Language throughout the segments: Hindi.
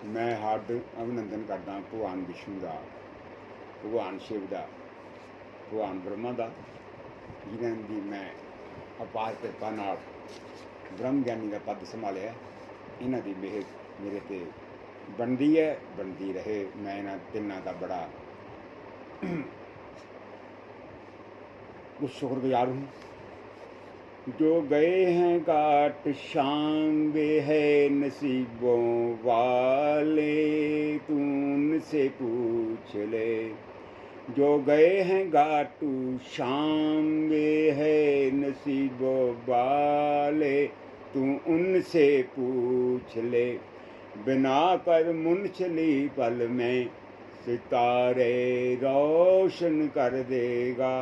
मैं हार्दिक अभिनंदन करता भगवान विष्णु का, भगवान शिव का, भगवान ब्रह्मा का, जिन्होंने दी मैं अपार कृपा नाल ब्रह्म ज्ञानी का पद संभालिया। इन्हों की मेहर मेरे ते बनती है, बनती रहे। मैं इन्होंने तिना का बड़ा कुछ शुक्रगुजार हूँ। जो गए हैं घाट शाम वे है नसीबों वाले, तू उनसे पूछ ले। जो गए हैं घाटू शाम वे है नसीबों वाले, तू उनसे पूछ ले। बिना कर मुनचली पल में सितारे रोशन कर देगा,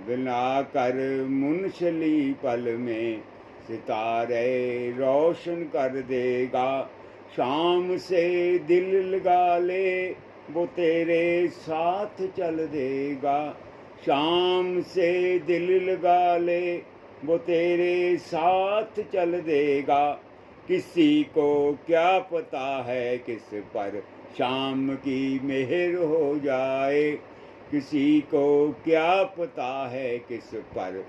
बिना कर मुनचली पल में सितारे रोशन कर देगा। शाम से दिल लगा ले वो तेरे साथ चल देगा, शाम से दिल लगा ले वो तेरे साथ चल देगा। किसी को क्या पता है किस पर शाम की मेहर हो जाए, किसी को क्या पता है किस पर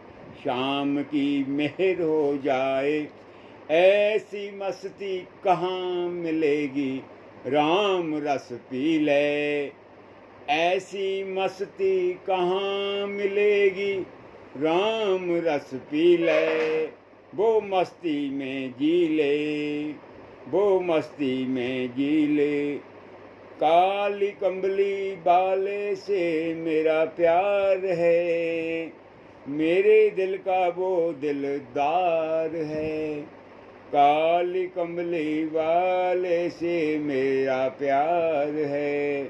शाम की मेहर हो जाए। ऐसी मस्ती कहाँ मिलेगी राम रस पी ले, ऐसी मस्ती कहाँ मिलेगी राम रस पी ले। वो मस्ती में जी ले, वो मस्ती में जी ले। काली कंबली बाले से मेरा प्यार है, मेरे दिल का वो दिलदार है। काली कंबली वाले से मेरा प्यार है,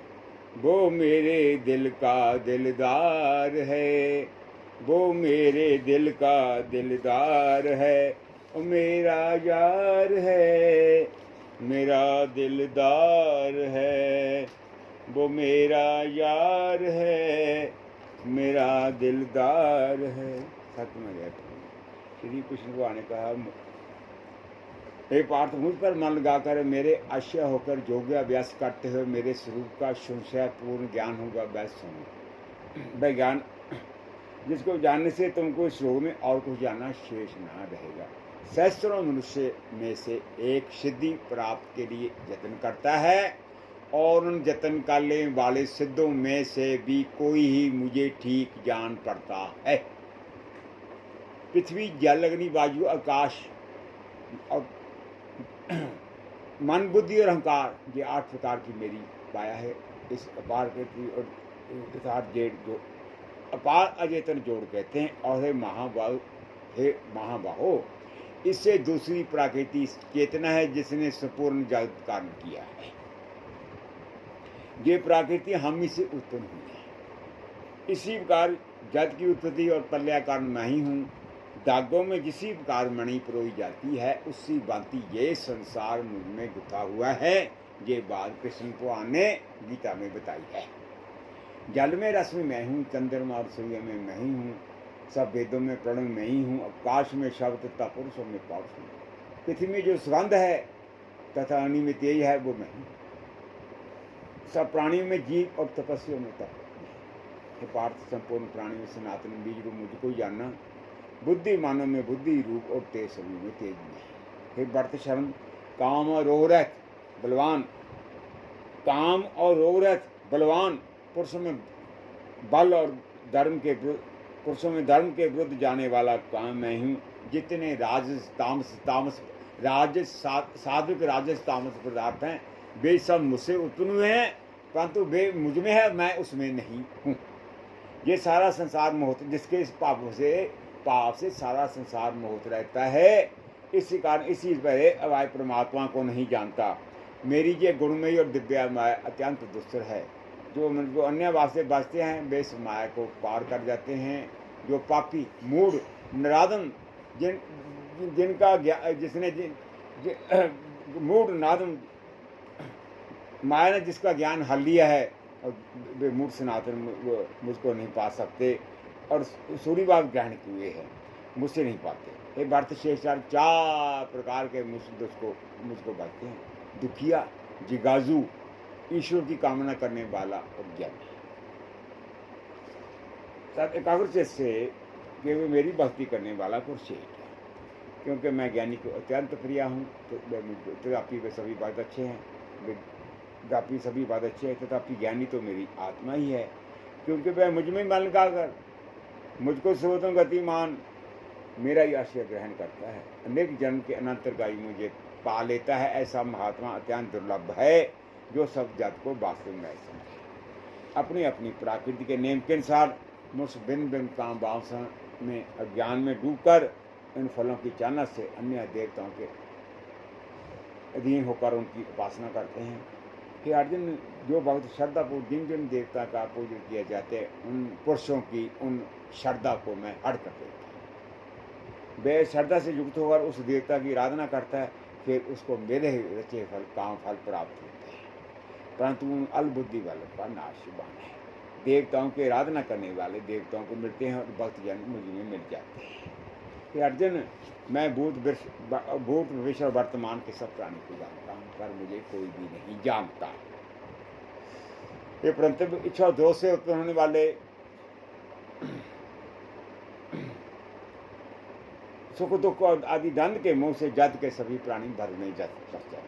वो मेरे दिल का दिलदार है, वो मेरे दिल का दिलदार है। वो मेरा यार है, मेरा दिलदार है, वो मेरा यार है, मेरा दिलदार है। सत्य में श्री कृष्ण भगवान ने कहा, हे पार्थ, मुझ पर मन लगाकर मेरे आश्रय होकर योगाभ्यास करते हुए मेरे स्वरूप का संशय पूर्ण ज्ञान होगा। वह सुनो, वह ज्ञान जिसको जानने से तुमको इस रोग में और कुछ जानना शेष ना रहेगा। सहस्त्रों मनुष्य में से एक सिद्धि प्राप्त के लिए यत्न करता है, और उन यत्न करने वाले सिद्धों में से भी कोई ही मुझे ठीक जान पड़ता है। पृथ्वी, जल, अग्नि, वायु, आकाश और मन, बुद्धि और अहंकार, ये 8 प्रकार की मेरी पाया है। इस अपार पृथ्वी और यथार्थ जेड़ जो अपार अचेतन जोड़ कहते हैं। और हे महाबाहो, इससे दूसरी प्रकृति चेतना है जिसने संपूर्ण जगत कारण किया है। ये प्रकृति हम ही से उत्पन्न हुई है। इसी प्रकार जगत की उत्पत्ति और प्रलय कारण मैं ही हूँ। धागों में जिसी प्रकार मणि परोई जाती है, उसी भांति ये संसार मुझ में गुथा हुआ है। ये बात कृष्ण भगवान ने गीता में बताई है। जल में रस में मैं हूँ, चंद्रमा और सूर्य में मैं ही हूँ, सब वेदों में प्रणव में ही हूँ, आकाश में शब्द तथा पुरुषों में पौरुष हूँ। पृथ्वी में जो सुगंध है तथा अग्नि में तेज है वो मैं हूँ। सब प्राणियों में जीव और तपस्वियों में तप। हे पार्थ, संपूर्ण प्राणी में सनातन बीज रूप मुझको जानना। बुद्धिमानों में बुद्धि रूप और तेज सभी में तेज में। हे भरत शरण, काम और रोगरहित बलवान, काम और रोगरहित बलवान पुरुषों में बल और धर्म के पुरुषों में धर्म के विरुद्ध जाने वाला काम मैं हूँ। जितने राजस तामस राजस सात्विक राजस तामस पदार्थ हैं, वे सब मुझसे उत्पन्न हुए हैं, परंतु वे मुझ में है, मैं उसमें नहीं हूँ। ये सारा संसार मोहित, जिसके इस पाप से सारा संसार मोहित रहता है। इसी कारण इसी पर अवाय परमात्मा को नहीं जानता। मेरी ये गुणमयी और दिव्या माया अत्यंत दुस्तर है। जो मुझको अन्य वास्ते बचते हैं वे इस माया को पार कर जाते हैं। जो पापी मूढ़ नराधम जिनका जिसने मूढ़ नादम माया ने जिसका ज्ञान हल लिया है, और वे मूढ़ सनातन मुझको नहीं पा सकते और सूर्यवाद ग्रहण किए हैं, मुझसे नहीं पाते। ये भरत शेषाचार्य 4 प्रकार के मुझको बचते हैं। दुखिया, जिगाजू, ईश्वर की कामना करने वाला और ज्ञानी। एकाग्र से केवल मेरी भक्ति करने वाला को शेष है, क्योंकि मैं ज्ञानी को अत्यंत प्रिय हूँ। तो तथापि वे सभी बात अच्छे हैं, तथापि सभी बात अच्छे हैं, तथापि ज्ञानी तो मेरी आत्मा ही है, क्योंकि वह मुझ में मन लगाकर मुझको सर्वोत्तम गतिमान मेरा ही आश्रय ग्रहण करता है। अनेक जन्म के अनंतरगामी मुझे पा लेता है। ऐसा महात्मा अत्यंत दुर्लभ है, जो सब जात को वास्तव में समझे। अपनी अपनी प्रकृति के नियम के अनुसार मुझ भिन्न भिन्न काम वासना में अज्ञान में डूबकर इन फलों की चाहना से अन्य देवताओं के अधीन होकर उनकी उपासना करते हैं। कि अर्जुन, जो भक्त श्रद्धापूर्वक जिन जिन देवता का पूजन किया जाते हैं, उन पुरुषों की उन श्रद्धा को मैं हट कर देता हूँ। वे श्रद्धा से युक्त होकर उस देवता की आराधना करता है, फिर उसको मेरे ही रचे फल काम फल प्राप्त होते हैं, परंतु उन अल्पबुद्धि वालों का नाश हुआ है। देवताओं की आराधना करने वाले देवताओं को मिलते हैं और भक्त जन मुझ में मिल जाते हैं। कि अर्जुन, मैं भूत भविष्य और वर्तमान के सब प्राणी को जानता हूँ, पर मुझे कोई भी नहीं जानता। ये परंतु इच्छा दोष से उत्पन्न होने वाले सुख दुख आदि दंड के मुंह से जद के सभी प्राणी भर में जाते हैं।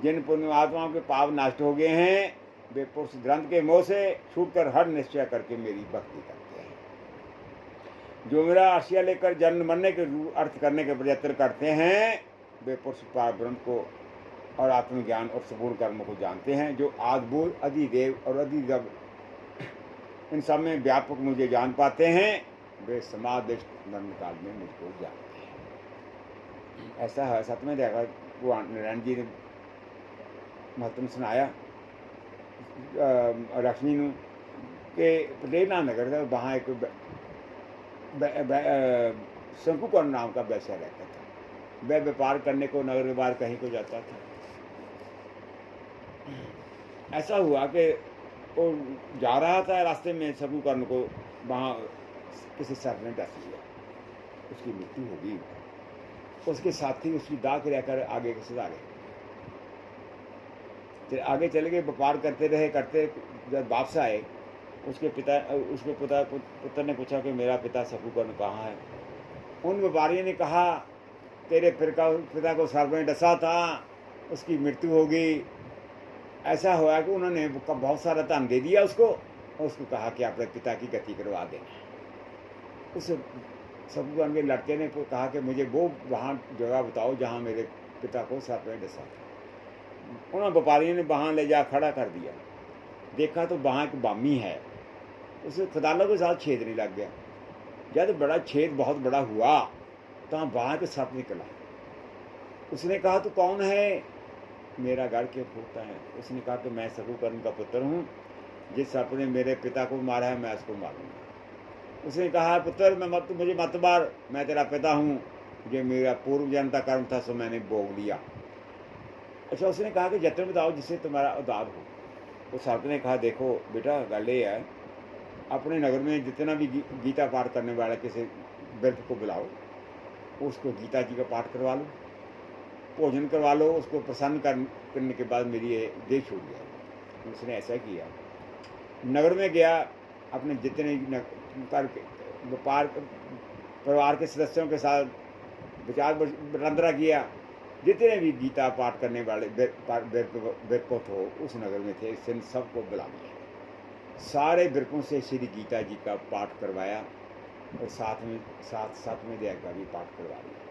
जिन पुण्यात्माओं के पाप नष्ट हो गए हैं, वे पुरुष ग्रंथ के मोह से छूटकर हर निश्चय करके मेरी भक्ति करते हैं। जो मेरा आश्रय लेकर जन्म मरने के अर्थ करने के प्रयत्न करते हैं, वे पुरुष ब्रह्म को और आत्मज्ञान और संपूर्ण कर्म को जानते हैं। जो आदिभूत अधिदेव और अधिदेव इन सब में व्यापक मुझे जान पाते हैं, वे समाधिष्ट मरण काल में मुझको जानते हैं। ऐसा है। सतवें देखा वो नारायण जी ने महत्व सुनाया लक्ष्मी ਨੂੰ कि प्रेरणा नगर था, वहाँ एक शंकुकर्ण नाम का वैश्य रहता था। वह व्यापार करने को नगर के बाहर कहीं को जाता था। ऐसा हुआ कि वो जा रहा था, रास्ते में शंकुकर्ण को वहाँ किसी सर्प ने डस लिया, उसकी मृत्यु हो गई। उसके साथी उसकी दाग रहकर आगे के सुधा गए। फिर आगे चले गए, व्यापार करते रहे। जब वापस आए, उसके पुत्र ने पूछा कि मेरा पिता शंकुकर्ण कहाँ है। उन व्यापारियों ने कहा, तेरे पिता को सर्प ने डसा था, उसकी मृत्यु हो गई। ऐसा हुआ कि उन्होंने बहुत सारा धन दे दिया उसको, और उसको कहा कि अपने पिता की गति करवा देना। उस शंकुकर्ण के लड़के ने कहा कि मुझे वो वहाँ जगह बताओ जहाँ मेरे पिता को सर्प ने डसा था। उन व्यापारियों ने वहाँ ले जा खड़ा कर दिया। देखा तो वहाँ एक बामी है, उसे खदालों के साथ छेद नहीं लग गया। जब बड़ा छेद बहुत बड़ा हुआ तो वहाँ के सर्प निकला। उसने कहा, तो कौन है? मेरा घर क्यों फूटता है? उसने कहा कि मैं शंकुकर्ण का पुत्र हूँ, जिस सर्प ने मेरे पिता को मारा है मैं उसको मारूंगा। उसने कहा, पुत्र मुझे मत मार, मैं तेरा पिता हूँ, ये मेरा पूर्व जन्म का कर्म था, सो मैंने भोग लिया। अच्छा, उसने कहा कि यत्न बताओ जिससे तुम्हारा उद्धार हो। तो सर्प ने कहा, देखो बेटा, गल ये है, अपने नगर में जितना भी गीता पाठ करने वाला किसी व्यक्ति को बुलाओ, उसको गीता जी का पाठ करवा लो, भोजन करवा लो, उसको प्रसन्न करने के बाद मेरी ये देह छूट गया। उसने ऐसा किया। नगर में गया, अपने जितने व्यापार परिवार के सदस्यों के साथ विचार वटांदरा किया। जितने भी गीता पाठ करने वाले बिरकों हो उस नगर में थे, इसने सबको बुला लिया। सारे बिरकों से श्री गीता जी का पाठ करवाया और साथ में अध्याय का भी पाठ करवा लिया।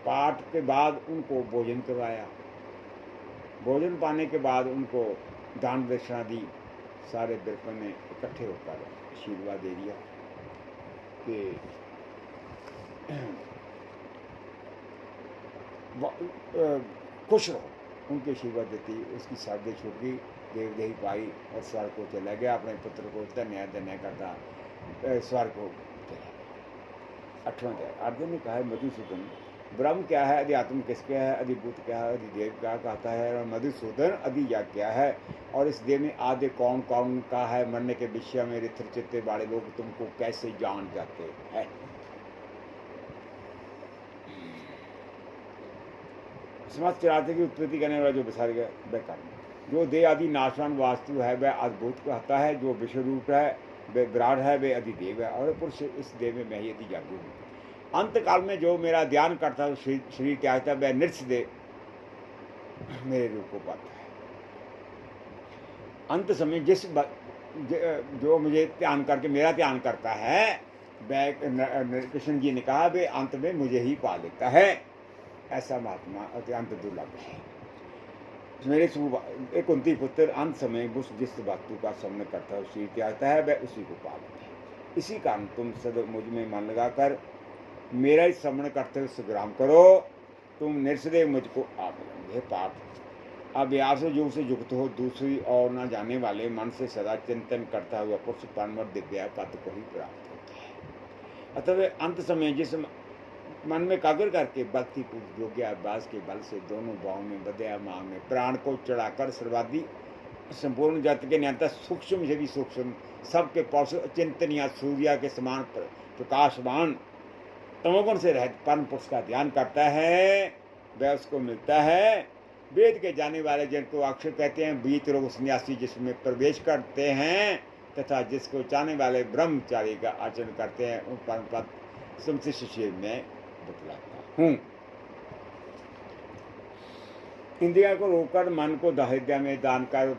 पाठ के बाद उनको भोजन करवाया। भोजन पाने के बाद उनको दान दक्षिणा दी। सारे बिरकों ने इकट्ठे होकर आशीर्वाद दे दिया कि खुश रहो। उनके आशीर्वाद देती उसकी सर्दी छूट गई, देवदेही पाई और स्वर्ग को चला गया। अपने पुत्र को धन्य धन्य करता स्वर्ग को चला गया। 8वां अध्याय। अर्जुन ने कहा, मधुसूदन, ब्रह्म क्या है, अध्यात्म किसके है, अधिभूत क्या है, अधिदेव क्या कहता है, और मधुसूदन अधियाग क्या है, और इस देह में आदि कौन कौन का है, मरने के विषय में रिथिर चित्ते वाले लोग तुमको कैसे जान जाते हैं। समस्त चराचर की उत्पत्ति करने वाला जो बसर गया वह कर्म। जो देह आदि नाशवान वास्तु है वह अद्भुत कहता है। जो विश्व रूप है वह विराट है, वह अधिदेव है और पुरुष इस देव में मैं ही अति जागरूक हूँ। अंत काल में जो मेरा ध्यान करता है शरीर त्यागता है वह नृत्य देव मेरे रूप को पाता है। अंत समय जो मुझे ध्यान करके मेरा ध्यान करता है वह कृष्ण जी ने कहा वे अंत में मुझे ही पा लेता है। ऐसा महात्मा अत्यंत दुर्लभ है। मेरे एक कुंती पुत्र अंत समय जिस वस्तु का स्मरण करता है उसी त्यागता है वह उसी को पा लेता है। इसी कारण तुम सदैव मुझ में मन लगाकर मेरा ही स्मरण करते हुए संग्राम करो, तुम निसदेव मुझको आ मिलेंगे। पाठ अभ्यास योग से युक्त हो, दूसरी और न जाने वाले मन से सदा चिंतन करता हुआ पुरुष परमर दिव्या पद को ही प्राप्त होता है। अतः अंत समय जिस मन में कागर करके भक्ति योग्य अभ्यास के बल से दोनों भावों में बदया मांग में प्राण को चढ़ाकर सर्वादि संपूर्ण जगत के नियंता सूक्ष्म से भी सूक्ष्म सबके पौष चिंतनिया सूर्या के समान प्रकाशवान तमोगुण से रहित परम पुरुष का ध्यान करता है वह उसको मिलता है। वेद के जाने वाले जिनको अक्षर कहते हैं बीत रोग सन्यासी जिसमें प्रवेश करते हैं तथा जिसको चाहने वाले ब्रह्मचारी का आचरण करते हैं उन परम पद शिष्य में बतलाता हूँ। इंद्रिया को रोककर मन को हृदय में दान कर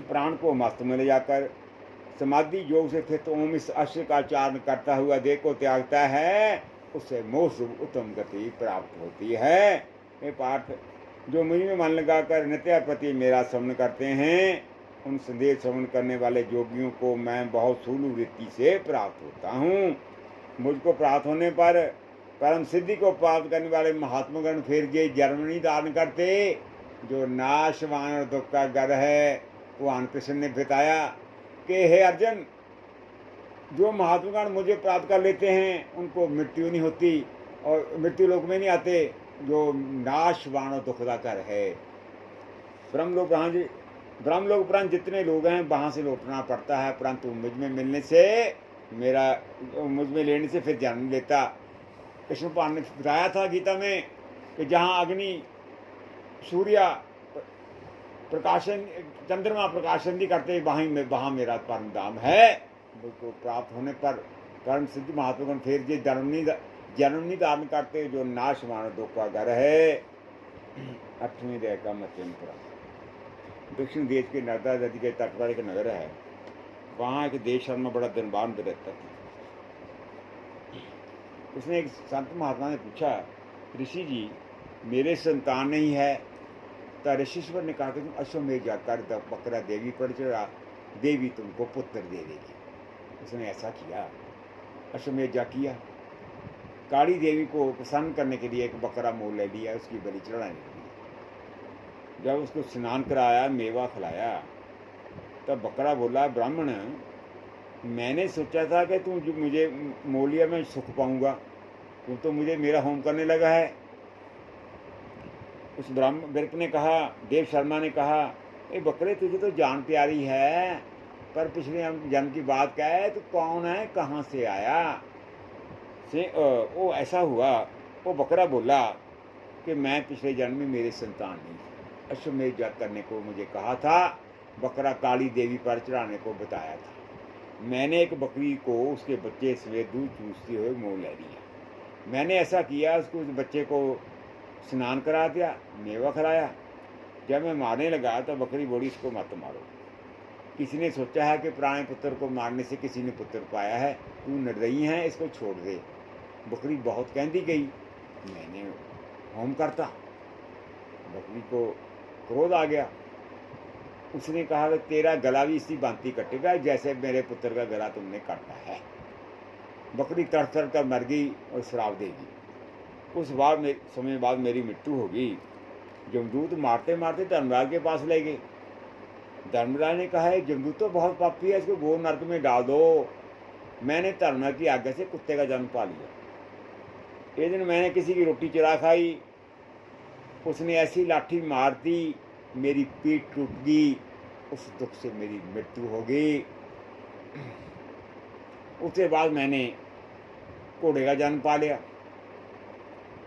प्राण को मस्त में ले जाकर समाधि योग से स्थित ओम इस अश्व का चारण करता हुआ देह को त्यागता है उससे मोक्ष उत्तम गति प्राप्त होती है। ये पाठ जो मुझ में मन लगाकर नित्यापति मेरा श्रवण करते हैं उन संदेश श्रवण करने वाले योगियों को मैं बहुत स्थूल वृत्ति से प्राप्त होता हूँ। मुझको प्राप्त होने पर परम सिद्धि को प्राप्त करने वाले महात्मागण फिर ये जर्मनी दान करते जो नाशवान और दुख का घर है। भगवान कृष्ण ने बताया कि हे अर्जुन जो महात्मागण मुझे प्राप्त कर लेते हैं उनको मृत्यु नहीं होती और मृत्यु लोक में नहीं आते। जो नाशवान और दुख का घर है ब्रह्मलोक उपरांत जितने लोग हैं वहाँ से लौटना पड़ता है, परंतु मुझ में मिलने से मुझ में लेने से फिर जन्म लेता। कृष्ण भगवान ने बताया था गीता में कि जहाँ अग्नि सूर्य प्रकाशन चंद्रमा प्रकाशन नहीं करते वहाँ मेरा परम धाम है। मुझको प्राप्त होने पर परम सिद्ध महात्मागण फिर ये जन्म धारण करते जो नाशवान दुख का घर है। 8वीं अध्याय का मत्यंतरा दक्षिण देश के नर्मदा नदी के तट पर एक नगर है। वहाँ एक देश शर्मा बड़ा धनवान रहता था। उसने एक संत महात्मा ने पूछा ऋषि जी मेरे संतान नहीं है। तो ऋषिश्वर ने कहा कि तुम अश्वमेध जाकर बकरा देवी पर चढ़ा, देवी तुमको पुत्र दे देगी। उसने ऐसा किया, अश्वमेध जा किया। काली देवी को प्रसन्न करने के लिए एक बकरा मोल ले लिया, उसकी बलि चढ़ाने के लिए। जब उसको स्नान कराया मेवा खिलाया तब बकरा बोला ब्राह्मण मैंने सोचा था कि तू जो मुझे मोलिया में सुख पाऊंगा, तू तो मुझे मेरा होम करने लगा है। उस ब्राह्मण बिरक ने कहा, देव शर्मा ने कहा ए बकरे तुझे तो जान प्यारी है पर पिछले जन्म की बात क्या है, तू कौन है, कहाँ से आया। वो ऐसा हुआ, वो बकरा बोला कि मैं पिछले जन्म में मेरे संतान नहीं, अश्वमेध याग करने को मुझे कहा था। बकरा काली देवी पर चढ़ाने को बताया था। मैंने एक बकरी को उसके बच्चे सवेर दूध चूसते हुए मोह ले लिया। मैंने ऐसा किया, उसको उस बच्चे को स्नान करा दिया, मेवा खिलाया। जब मैं मारने लगा तो बकरी बोली इसको मत मारो, किसी ने सोचा है कि पुराने पुत्र को मारने से किसी ने पुत्र पाया है, तू निर्दयी है, इसको छोड़ दे। बकरी बहुत कहती गई, मैंने होम करता। बकरी को क्रोध आ गया। उसने कहा कि तेरा गला भी इसी भांति कटेगा जैसे मेरे पुत्र का गला तुमने काटा है। बकरी तड़ तड़ कर मर गई और श्राप देगी। उस समय बाद मेरी मृत्यु होगी। जमदूत मारते मारते धर्मराज के पास ले गए। धर्मराज ने कहा जमदूत तो बहुत पापी है, इसको घोर नरक में डाल दो। मैंने धर्मराज की आज्ञा से कुत्ते का जन्म पा लिया। एक दिन मैंने किसी की रोटी चुरा खाई, उसने ऐसी लाठी मार दी, मेरी पीठ टूट गई। उस दुख से मेरी मृत्यु हो गई। उसके बाद मैंने घोड़े का जन्म पा लिया।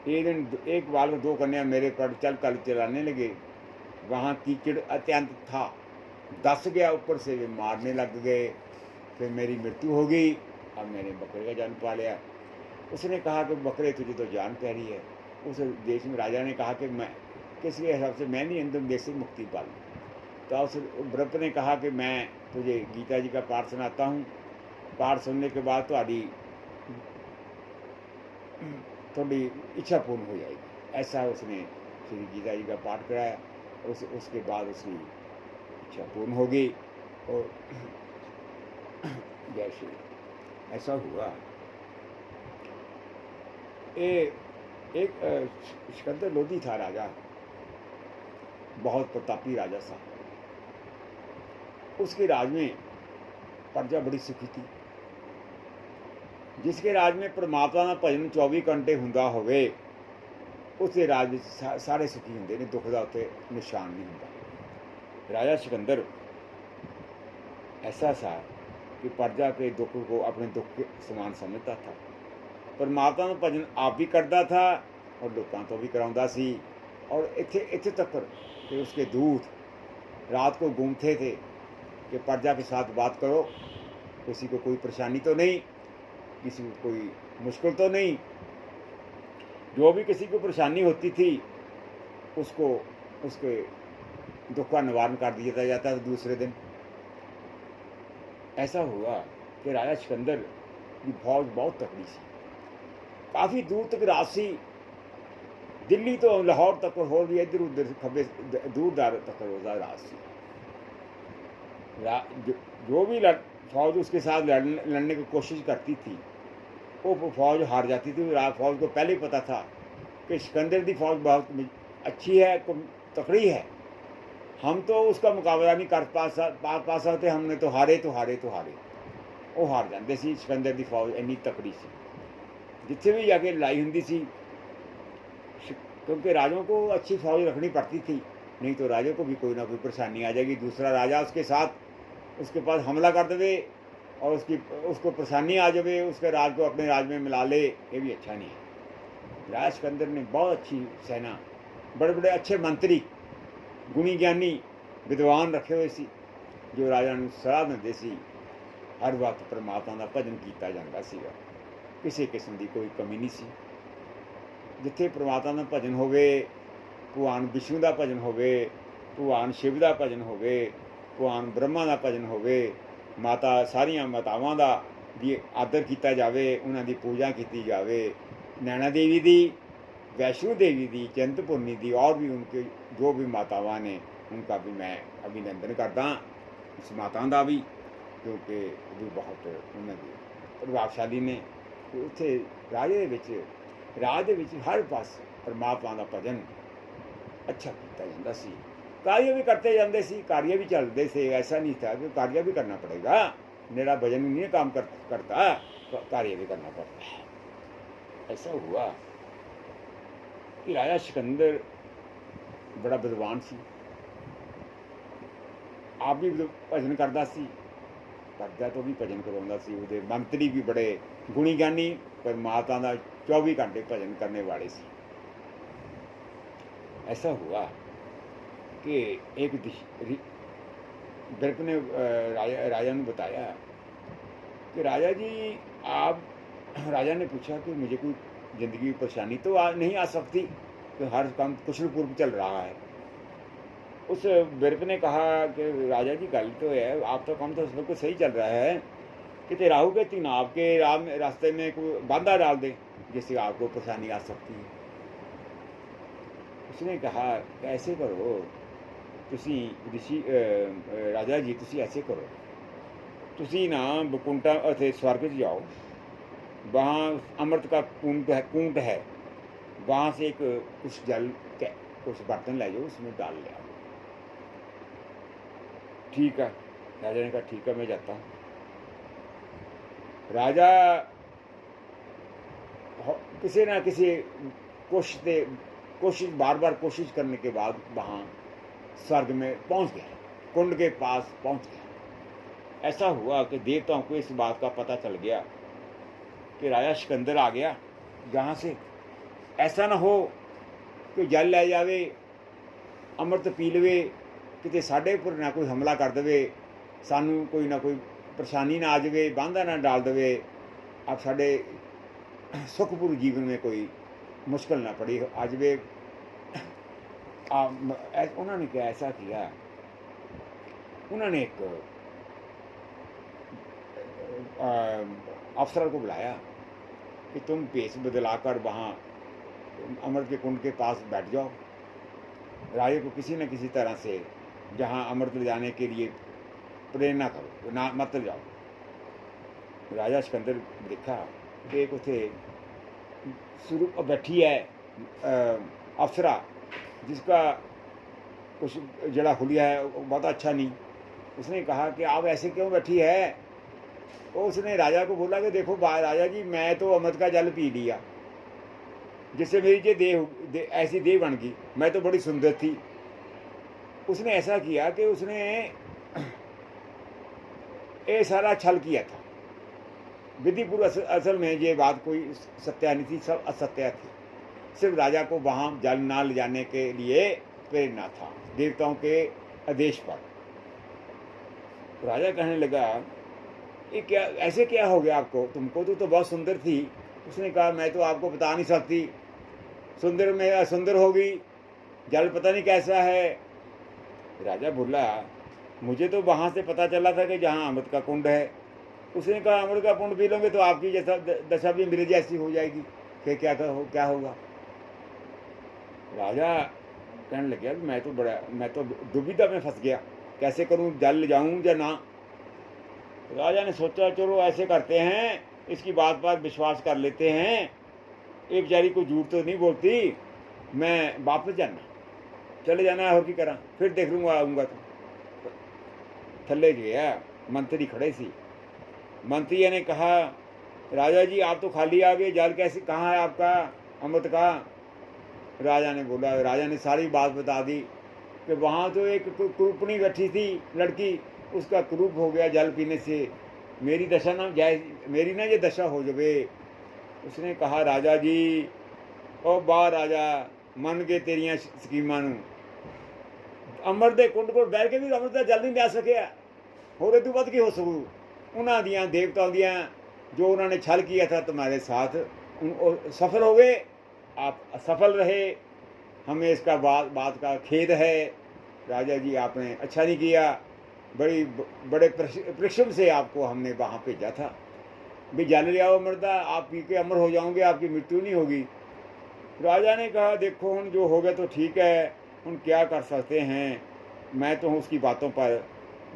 एक दिन एक बाल दो कन्या मेरे पर चल कर चलाने लगे। वहाँ कीचड़ अत्यंत था, दस गया, ऊपर से वे मारने लग गए। फिर मेरी मृत्यु हो गई। अब मैंने बकरे का जन्म पा लिया। उसने कहा कि बकरे तुझे तो जान प्यारी है। उस देश में राजा ने कहा कि मैं किस हिसाब से मैं नहीं अंदर देश से मुक्ति पालूँ। तो उस ब्रह्म ने कहा कि मैं तुझे गीता जी का पाठ सुनाता हूँ, पाठ सुनने के बाद थोड़ी इच्छा पूर्ण हो जाएगी। ऐसा उसने श्री गीता जी का पाठ कराया। उसके बाद उसकी इच्छा पूर्ण हो गई और जय श्री ऐसा हुआ। एक सिकंदर लोधी था राजा, बहुत प्रतापी राजा था। उसके राज में प्रजा बड़ी सुखी थी। जिसके राज में परमात्मा का भजन 24 घंटे हुंदा होवे, उसके राज में सारे सुखी होंगे ने, दुख का उत्ते निशान नहीं होंदा। राजा सिकंदर ऐसा था कि प्रजा के दुख को अपने दुख के समान समझता था। परमात्मा का भजन आप भी करता था और लोगों तो भी कराउंदा सी। और इत्थे तक कि उसके दूत रात को घूमते थे कि प्रजा के साथ बात करो, किसी को कोई परेशानी तो नहीं, किसी को कोई मुश्किल तो नहीं। जो भी किसी को परेशानी होती थी उसको उसके दुख का निवारण कर दिया जाता था दूसरे दिन। ऐसा हुआ कि राजा सिकंदर की फौज बहुत तकड़ी सी, काफ़ी दूर तक राज सी। दिल्ली तो लाहौर तक और भी इधर उधर खबे दूर दार तक राज सी। जो भी फौज उसके साथ लड़ने की कोशिश करती थी वो फौज हार जाती थी। फौज को पहले ही पता था कि सिकंदर की फौज बहुत अच्छी है, तकड़ी है, हम तो उसका मुकाबला नहीं कर पा सकते, हमने तो हारे वो हार जाते सी। सिकंदर की फौज इन्नी तकड़ी सी, जिथे भी जाके लड़ाई होंदी सी, क्योंकि राजों को अच्छी फौज रखनी पड़ती थी, नहीं तो राजे को भी कोई ना कोई परेशानी आ जाएगी। दूसरा राजा उसके साथ उसके पास हमला कर दे और उसको परेशानी आ जाए, उसके राज को अपने राज में मिला ले, ये भी अच्छा नहीं है। राजा सिकंदर ने बहुत अच्छी सेना, बड़े बड़े अच्छे मंत्री, गुणी ज्ञानी विद्वान रखे हुए सी, जो राजा ने सलाह दिंदे सी। हर वक्त परमात्मा का भजन किया जाता सीगा, किसी किस्म की कोई कमी नहीं सी। जिथे परमात्मा का भजन होवे, भगवान विष्णु का भजन होवे, भगवान शिव का भजन होवे, भगवान ब्रह्मा का भजन होवे, माता सारिया मातावां का भी आदर किया जाए, उन्होंने पूजा की जाए, नैना देवी की, वैष्णो देवी की, चिंतपूर्णी की, और भी उनके जो भी मातावां ने उनका भी मैं अभिनंदन करता। इस माता का भी, क्योंकि भी बहुत उन्होंने प्रभावशाली ने। उत्थे राजे राज हर पास परमात्मा का भजन अच्छा किया जाता सी। कार्य भी करते जाते सी, कार्य भी चलते थे। ऐसा नहीं था कि कार्य भी करना पड़ेगा, मेरा भजन नहीं काम करता, कार्य भी करना पड़ता है। ऐसा हुआ कि राजा सिकंदर बड़ा विद्वान सी, आप भी भजन करता सी, प्रजा तो भी भजन करवाता सी। उसके मंत्री भी बड़े गुणी ज्ञानी, पर माता का 24 घंटे भजन करने वाले सी। ऐसा हुआ कि एक बिरप ने राजा ने बताया कि राजा जी आप, राजा ने पूछा कि मुझे कोई ज़िंदगी की परेशानी तो नहीं आ सकती, कि हर काम कुशल पूर्व चल रहा है। उस बिरप ने कहा कि राजा जी गल तो है, आप तो काम तो उस वक्त सही चल रहा है, कि राहु के तीन आपके रास्ते में कोई बाधा डाल दे जिससे आपको परेशानी आ सकती है। उसने कहा ऐसे करो तुसी ऋषि राजा जी, तुसी ऐसे करो, तुसी ना बकुंठा अथे स्वर्ग जाओ, वहाँ अमृत का कूंट है, वहाँ से एक कुछ जल कुछ बर्तन ले जाओ, उसमें डाल ले आओ। ठीक है, राजा ने कहा ठीक है मैं जाता हूँ। राजा किसी ना किसी कोशिश बार बार कोशिश करने के बाद वहाँ स्वर्ग में पहुँच गया, कुंड के पास पहुँच गया। ऐसा हुआ कि देवताओं को इस बात का पता चल गया कि राजा सिकंदर आ गया जहाँ से, ऐसा ना हो कि जल लै जावे, अमृत पी लवे, किते साढ़े उपर ना कोई हमला कर दे, सानू कोई ना कोई परेशानी ना आ जाए, बांधा ना डाल दे, अब साढ़े सुखपूर्ण जीवन में कोई मुश्किल ना पड़ी आ जाए। उन्होंने क्या ऐसा किया, उन्होंने एक अफसर को बुलाया कि तुम भेष बदलाकर वहाँ अमृत के कुंड के पास बैठ जाओ, राजे को किसी न किसी तरह से जहाँ अमृत ले जाने के लिए प्रेरणा करो, ना मत जाओ। राजा सिकंदर देखा कि एक उसे शुरू बैठी है अफसरा, जिसका कुछ जड़ा हुलिया है बहुत अच्छा नहीं। उसने कहा कि आप ऐसे क्यों बैठी है। तो उसने राजा को बोला कि देखो राजा जी, मैं तो अमृत का जल पी लिया, जिससे मेरी जो देह ऐसी देह बन गई, मैं तो बड़ी सुंदर थी। उसने ऐसा किया कि उसने ये सारा छल किया था। विधिपूर्वक असल में ये बात कोई सत्या नहीं थी, सब असत्य थी। सिर्फ राजा को वहाँ जल ना ले जाने के लिए प्रेरणा था, देवताओं के आदेश पर। राजा कहने लगा, ये क्या, ऐसे क्या हो गया आपको, तुमको तो बहुत सुंदर थी। उसने कहा, मैं तो आपको बता नहीं सकती, सुंदर में असुंदर होगी, जल पता नहीं कैसा है। राजा बोला, मुझे तो वहाँ से पता चला था कि जहाँ अमृत का कुंड है। उसने कहा, अमृत का कुंड पी लोगे तो आपकी जैसा दशा भी मेरे जैसी हो जाएगी, कि क्या होगा। राजा कहने लग गया, मैं तो दुविधा में फंस गया, कैसे करूं, जल ले जाऊं या ना। राजा ने सोचा, चलो ऐसे करते हैं, इसकी बात विश्वास कर लेते हैं, एक बेचारी को झूठ तो नहीं बोलती, मैं वापस चले जाना है और की करा, फिर देख लूँगा, आऊँगा तो। थल्ले गया, मंत्री खड़े सी। मंत्री ने कहा, राजा जी आप तो खाली आ गए, जल कैसे, कहाँ है आपका अमृत का। राजा ने बोला, राजा ने सारी बात बता दी कि वहाँ तो एक कुरूपणी बैठी थी लड़की, उसका कुरूप हो गया जल पीने से, मेरी दशा ना जाए, मेरी ना ये दशा हो जाए। उसने कहा, राजा जी ओ बाहर राजा, मन के तेरिया स्कीमां नूं, अमृत के कुंड को बैठ के भी अमृत का जल नहीं लिया सकिया, होर इदू वध की हो सकू। उन्होंने दियाँ देवताओं दियाँ जो उन्होंने छल किया था तुम्हारे साथ, सफल हो गए, आप असफल रहे, हमें इसका बात का खेद है। राजा जी आपने अच्छा नहीं किया, बड़े परिश्रम से आपको हमने वहाँ भेजा था, भी जल ले आओ अमृता, आप पी के अमर हो जाओगे, आपकी मृत्यु नहीं होगी। राजा ने कहा, देखो हम जो हो गया तो ठीक है, हम क्या कर सकते हैं, मैं तो उसकी बातों पर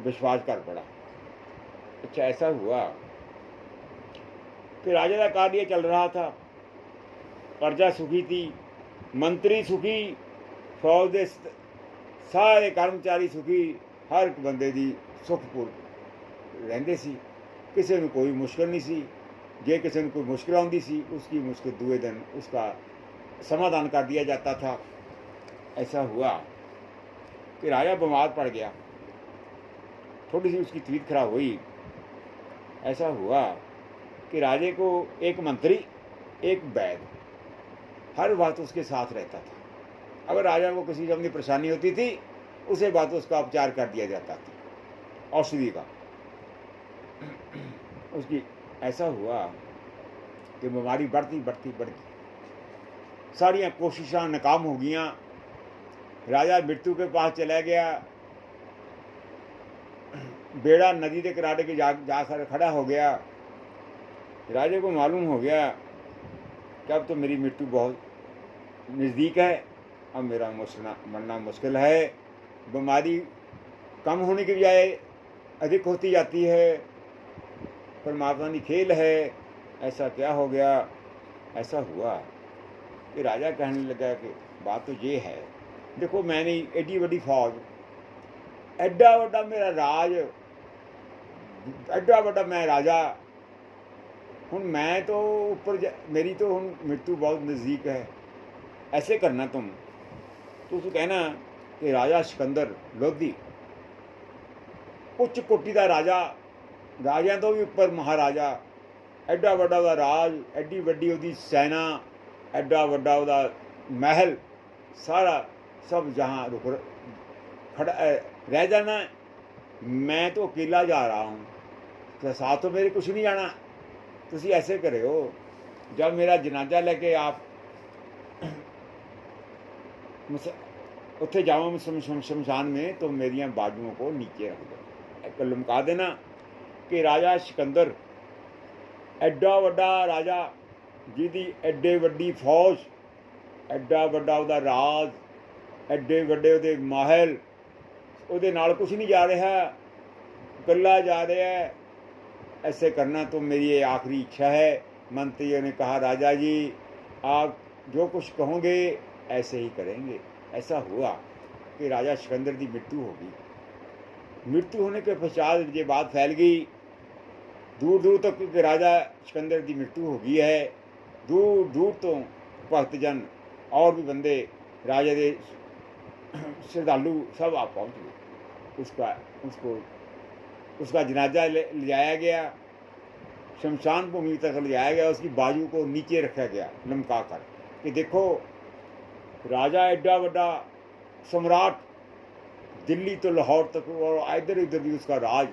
विश्वास कर पड़ा। अच्छा ऐसा हुआ कि राजा का कार्य चल रहा था, प्रजा सुखी थी, मंत्री सुखी, फौज के सारे कर्मचारी सुखी, हर एक बंदे की सुखपूर्ण रहंदे सी, किसी को कोई मुश्किल नहीं सी। जे किसी को कोई मुश्किल आती सी, उसकी मुश्किल दूसरे दिन उसका समाधान कर दिया जाता था। ऐसा हुआ कि राजा बीमार पड़ गया, थोड़ी सी उसकी तबीयत खराब हुई। ऐसा हुआ कि राजे को एक मंत्री, एक वैद्य, हर बात उसके साथ रहता था। अगर राजा को किसी अपनी परेशानी होती थी, उसे बात उसका उपचार कर दिया जाता था, औषधि का उसकी। ऐसा हुआ कि बीमारी बढ़ती सारिया कोशिशां नाकाम हो गई। राजा मृत्यु के पास चला गया, बेड़ा नदी के किनारे के जाकर खड़ा हो गया। राजे को मालूम हो गया कि अब तो मेरी मृत्यु बहुत नज़दीक है, अब मेरा मरना मुश्किल है। बीमारी कम होने की बजाय अधिक होती जाती है, परमात्मा की खेल है। ऐसा क्या हो गया। ऐसा हुआ कि राजा कहने लगा कि बात तो ये है, देखो मैंने एडी बड़ी फौज, एडा बड़ा मेरा राज, एडा बड़ा मैं राजा, हूँ मैं तो ऊपर, मेरी तो हूँ मृत्यु बहुत नज़दीक है। ऐसे करना तुम तो कहना कि राजा सिकंदर लोधी उच्च कोटि का राजा, राजा तो भी उपर महाराजा, एडा बड़ा दा राज, एडी वड्डी उसकी सैना, एडा वड्डा उहदा महल सारा सब जहाँ रुक खड़ा रह जाना, मैं तो अकेला जा रहा हूँ, तो साथ तो मेरे कुछ नहीं जाना। तुसी ऐसे करे हो, जब मेरा जनाजा लेके आप उत्थे जाओ शमशान में, तो मेरिया बाजुओं को नीचे रख दो, एक लमका देना कि राजा सिकंदर एडा वड्डा राजा जिहदी एडे वड्डी फौज, एडा वड्डा उहदा राज, एडे वड्डे उहदे महल, उहदे नाल कुछ नहीं जा रहा, कल्ला जा रहा है। ऐसे करना तो मेरी ये आखिरी इच्छा है। मंत्रियों ने कहा राजा जी आप जो कुछ कहोगे ऐसे ही करेंगे। ऐसा हुआ कि राजा सिकंदर की मृत्यु हो गई। मृत्यु होने के पश्चात ये बात फैल गई दूर दूर तक कि राजा सिकंदर की मृत्यु हो गई है। दूर दूर तो भक्तजन और भी बंदे राजा के श्रद्धालु सब आप पहुँच गए। उसका जनाजा ले जाया गया, शमशान भूमि तक ले जाया गया, उसकी बाजू को नीचे रखा गया लमका कर कि देखो राजा एडा वड्डा सम्राट, दिल्ली तो लाहौर तक और इधर उधर भी उसका राज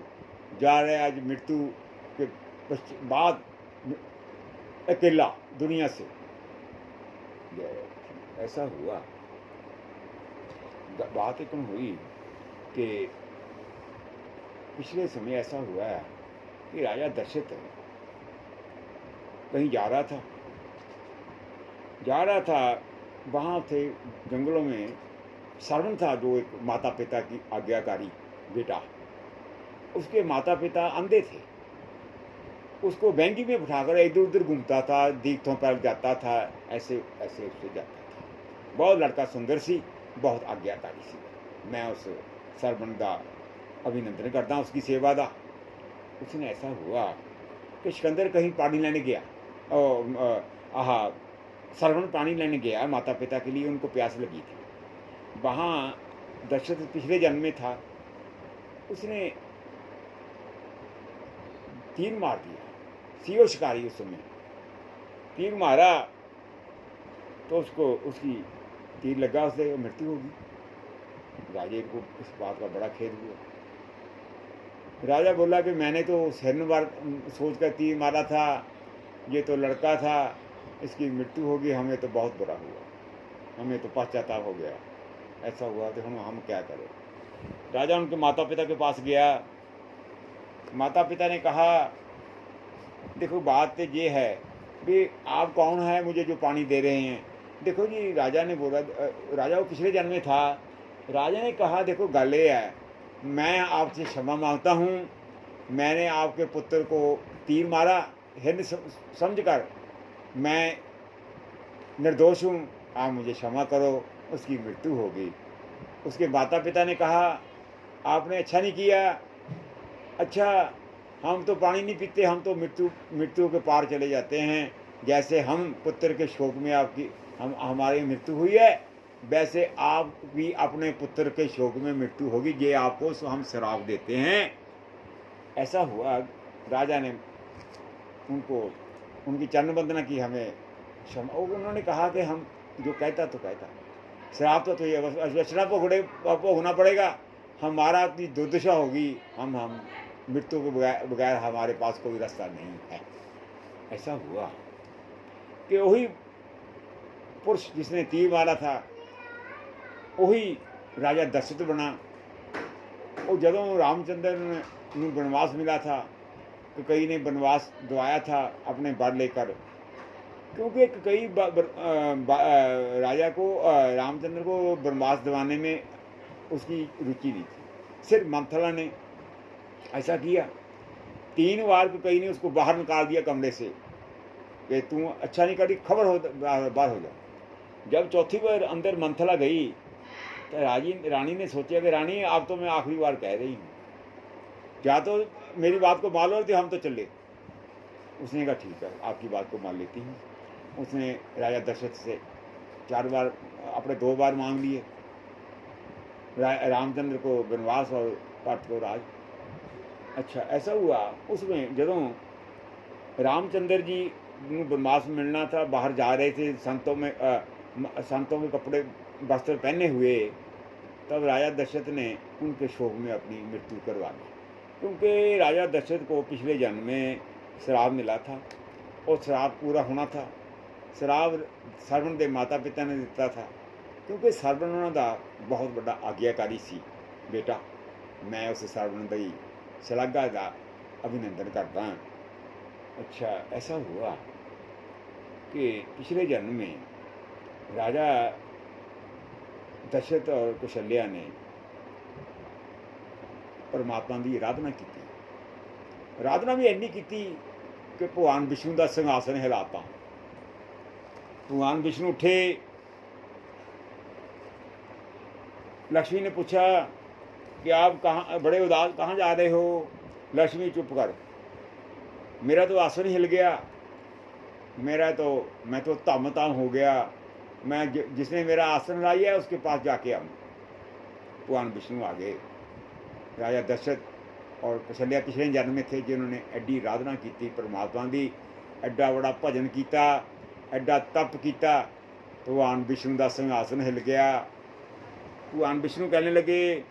जा रहा है। आज मृत्यु के बाद अकेला दुनिया से। ऐसा हुआ, बात एक हुई कि पिछले समय ऐसा हुआ है कि राजा दशरथ कहीं जा रहा था, वहाँ थे जंगलों में सरवन था जो एक माता पिता की आज्ञाकारी बेटा। उसके माता पिता अंधे थे, उसको बैंगी में बिठाकर इधर उधर घूमता था, दीर्थों पर जाता था, ऐसे ऐसे उससे जाता था। बहुत लड़का सुंदर सी, बहुत आज्ञाकारी सी। मैं उस सरवन का अभिनंदन करता हूँ, उसकी सेवा का। उसने ऐसा हुआ कि सिकंदर कहीं पानी लेने गया, सरवन पानी लेने गया माता पिता के लिए, उनको प्यास लगी थी। वहाँ दशरथ पिछले जन्म में था, उसने तीर मार दिया। सीओ शिकारी उस समय तीर मारा तो उसको उसकी तीर लगा, उससे मृत्यु होगी। राजे को इस बात का बड़ा खेद हुआ। राजा बोला कि मैंने तो हिरन बार सोच कर तीर मारा था, ये तो लड़का था, इसकी मृत्यु होगी, हमें तो बहुत बुरा हुआ, हमें तो पश्चाताप हो गया। ऐसा हुआ तो हम क्या करें। राजा उनके माता पिता के पास गया। माता पिता ने कहा देखो बात तो ये है कि आप कौन है मुझे जो पानी दे रहे हैं। देखो जी, राजा ने बोला, राजा वो पिछले जन्म में था। राजा ने कहा देखो गल ये है, मैं आपसे क्षमा मांगता हूँ, मैंने आपके पुत्र को तीर मारा हिरन समझ कर, मैं निर्दोष हूँ, आप मुझे क्षमा करो। उसकी मृत्यु हो गई। उसके माता पिता ने कहा आपने अच्छा नहीं किया, अच्छा हम तो पानी नहीं पीते, हम तो मृत्यु के पार चले जाते हैं। जैसे हम पुत्र के शोक में आपकी हमारी मृत्यु हुई है, वैसे आप भी अपने पुत्र के शोक में मृत्यु होगी, ये आपको हम श्राप देते हैं। ऐसा हुआ। राजा ने उनको उनकी चरण वंदना की, हमें क्षमा। उन्होंने कहा कि हम जो कहता तो कहता, श्राप तो ये वचना भोगना पड़ेगा, हमारा इतनी दुर्दशा होगी, हम मृत्यु के बगैर हमारे पास कोई रास्ता नहीं है। ऐसा हुआ कि वही पुरुष जिसने तीर मारा था वही राजा दशरथ बना। और जब रामचंद्र ने वनवास मिला था तो कई ने वनवास दवाया था अपने बर लेकर, क्योंकि कई राजा को रामचंद्र को वनवास दिवाने में उसकी रुचि नहीं थी। सिर्फ मंथला ने ऐसा किया, 3 बार कई ने उसको बाहर निकाल दिया कमरे से कि तू अच्छा नहीं करी, खबर हो बाहर हो जा। जब चौथी बार अंदर मंथला गई तो रानी ने सोचा कि रानी आप तो मैं आखिरी बार कह रही हूँ, क्या तो मेरी बात को मान लो थी, हम तो चले। उसने कहा ठीक है आपकी बात को मान लेती हूँ। उसने राजा दशरथ से 4 बार अपने 2 बार मांग लिए, रामचंद्र को वनवास और पार्थ को राज। अच्छा ऐसा हुआ। उसमें जब रामचंद्र जी नूं बनवास मिलना था, बाहर जा रहे थे, संतों के कपड़े वस्त्र पहने हुए, तब राजा दशरथ ने उनके शोक में अपनी मृत्यु करवा दी। क्योंकि राजा दशरथ को पिछले जन्म में श्राप मिला था और श्राप पूरा होना था। श्राप सरवण के माता पिता ने दिता था, क्योंकि सरवण उन्हों का बहुत बड़ा आज्ञाकारी सी बेटा। मैं उस सरवण की शलाघा का अभिनंदन करता हूँ। अच्छा, ऐसा हुआ कि पिछले जन्म में राजा दशरथ और कौशल्या ने परमात्मा की आराधना की। आराधना भी इन्नी की कि भगवान विष्णु का सिंघासन हिलाता। भगवान विष्णु उठे, लक्ष्मी ने पूछा कि आप कहाँ, बड़े उदास कहाँ जा रहे हो? लक्ष्मी चुप कर, मेरा तो आसन हिल गया, मैं तो धम हो गया, मैं जिसने मेरा आसन लाया है उसके पास जाके आऊँ। भगवान विष्णु आ गए। राजा दशरथ और कौशल्या पिछले जन्म में थे जिन्होंने एडी आराधना की परमात्मा की, एडा बड़ा भजन किया, एडा तप किया। भगवान विष्णु का सिंघासन हिल गया। भगवान विष्णु कहने लगे,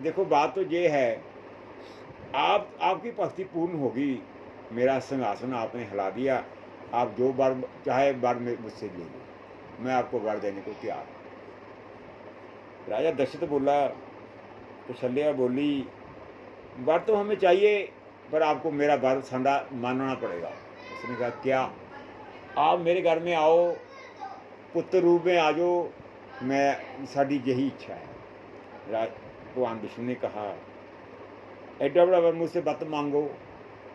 देखो बात तो ये है, आपकी भक्ति पूर्ण होगी, मेरा सिंहासन आपने हिला दिया, आप जो वर चाहे वर मुझसे ले लो, मैं आपको वर देने को तैयार हूँ। राजा दशरथ बोला, कौशल्या बोली, वर तो हमें चाहिए, पर आपको मेरा वर संडा मानना पड़ेगा। उसने कहा, क्या? आप मेरे घर में आओ, पुत्र रूप में आ जाओ, मैं साड़ी यही इच्छा है। भगवान विष्णु ने कहा, एडा बड़ा वर मुझसे मत मांगो,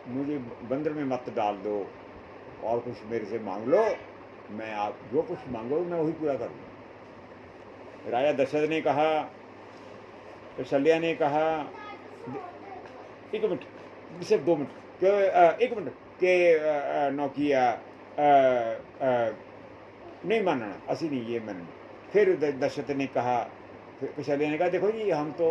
मुझे बंदर में मत डाल दो, और कुछ मेरे से मांग लो, मैं आप जो कुछ मांगो मैं वही पूरा कर दूँ। राजा दशरथ ने कहा, कौशल्या ने कहा, एक मिनट, सिर्फ 2 मिनट, एक मिनट के नौकिया नहीं मानना, असी नहीं ये मानना। फिर दशरथ ने कहा, कौशल्या ने कहा, देखो जी, हम तो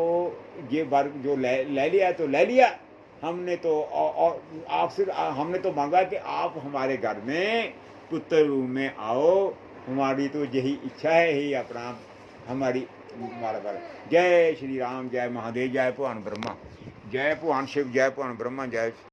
ये वर जो ले लिया तो ले लिया, हमने तो और आप सिर्फ हमने तो मांगा कि आप हमारे घर में पुत्र रूप में आओ, हमारी तो यही इच्छा है, यही अपना हमारी हमारा वर। जय श्री राम, जय महादेव, जय भगवान ब्रह्मा, जय भगवान शिव, जय भगवान ब्रह्मा, जय